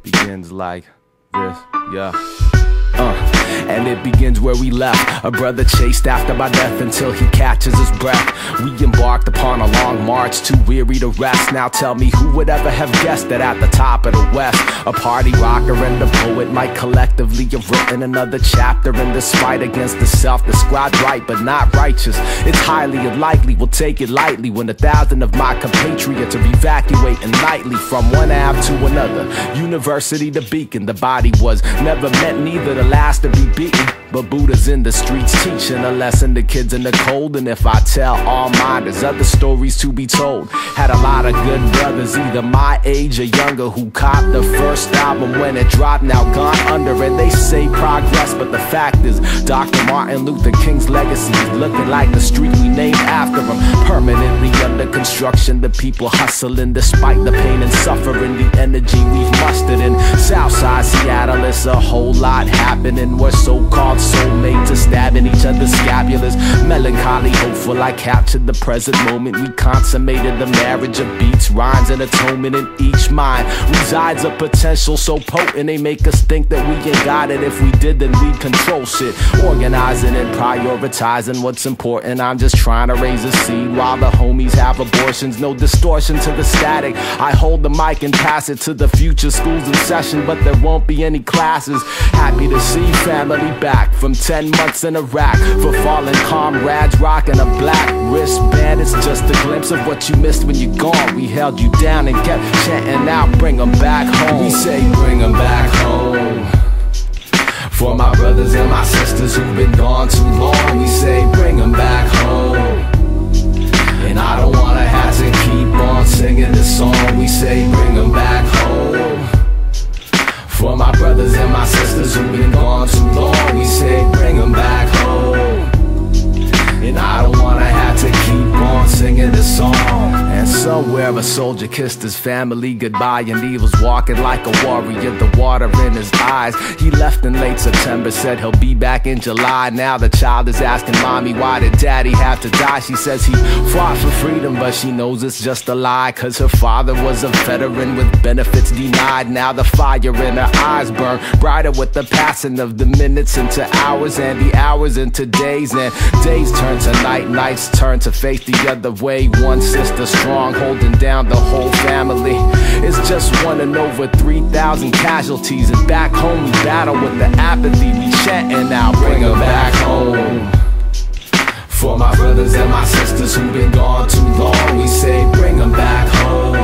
begins like this, yeah. And it begins where we left. A brother chased after my death until he catches his breath. We embarked upon a long march, too weary to rest. Now tell me, who would ever have guessed that at the top of the West, a party rocker and a poet might collectively have written another chapter in this fight against the self, described right but not righteous. It's highly unlikely we'll take it lightly when 1,000 of my compatriots are evacuating nightly from one Ave to another, university to Beacon. The body was never meant neither to last or be beaten, but Buddha's in the streets teaching a lesson to kids in the cold. And if I tell all mine, there's other stories to be told. Had a lot of good brothers, either my age or younger, who copped the first album when it dropped, now gone under. And they say progress, but the fact is Dr. Martin Luther King's legacy is looking like the street we named after him, permanently under construction. The people hustling despite the pain and suffering, the energy we've mustered in Southside Seattle. It's a whole lot happening. We're so-called soulmates are stabbing each other's scapulars. Melancholy, hopeful, I captured the present moment. We consummated the marriage of beats, rhymes, and atonement. In each mind resides a potential so potent, they make us think that we ain't got it. If we did, then we'd control shit. Organizing and prioritizing what's important. I'm just trying to raise a seed while the homies have abortions. No distortion to the static. I hold the mic and pass it to the future schools in session, but there won't be any classes. Happy to see family back from 10 months in Iraq, for fallen comrades rocking a black wristband. It's just a glimpse of what you missed when you're gone. We held you down and kept chanting out, bring them back home. We say bring them back home. For my brothers and my sisters who've been gone too long, we say bring them back home. And I don't wanna have to keep on singing this song. We say bring them back home. For my brothers and my sisters who've been gone too long, we say bring them back home. And I don't wanna have to keep on singing this song. And somewhere a soldier kissed his family goodbye, and he was walking like a warrior, the water in his eyes. He left in late September, said he'll be back in July. Now the child is asking mommy, why did daddy have to die? She says he fought for freedom, but she knows it's just a lie, cause her father was a veteran with benefits denied. Now the fire in her eyes burn brighter with the passing of the minutes into hours, and the hours into days, and days turn to night, nights turn to face the other way. One sister strong, holding down the whole family. It's just one in over 3,000 casualties, and back home we battle with the apathy. We chanting now, bring them back home. For my brothers and my sisters who've been gone too long, we say bring them back home.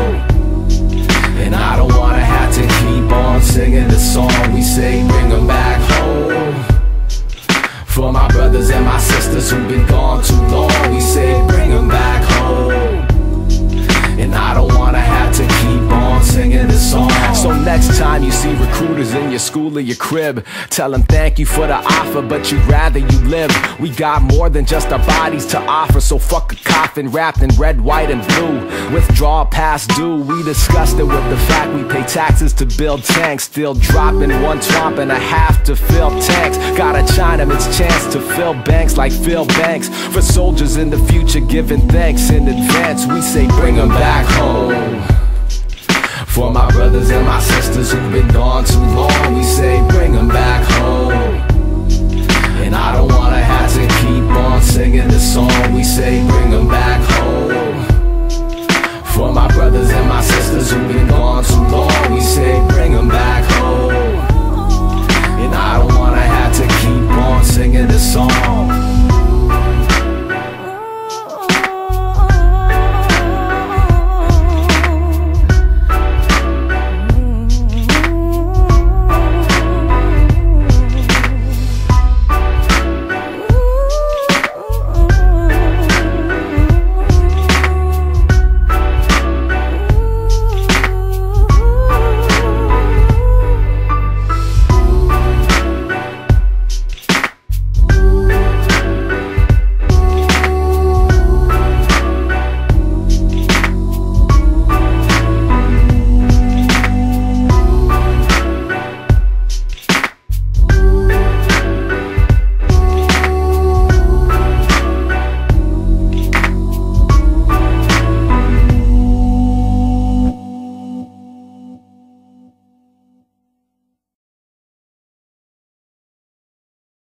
And I don't wanna have to keep on singing this song. We say bring them back home. For my brothers and my sisters who've been gone too long, we say bring them back home. And I don't wanna have to keep on singing this song. So next time you see recruiters in your school or your crib, tell them thank you for the offer, but you'd rather you live. We got more than just our bodies to offer, so fuck a coffin wrapped in red, white, and blue. Withdrawal past due, we discussed it with the fact we pay taxes to build tanks, still dropping 1 swamp and a half to fill tanks. Got a Chinaman's chance to fill banks like Phil Banks. For soldiers in the future giving thanks in advance, we say bring them back home. For my brothers and my sisters who've been gone too long, we say bring them back home.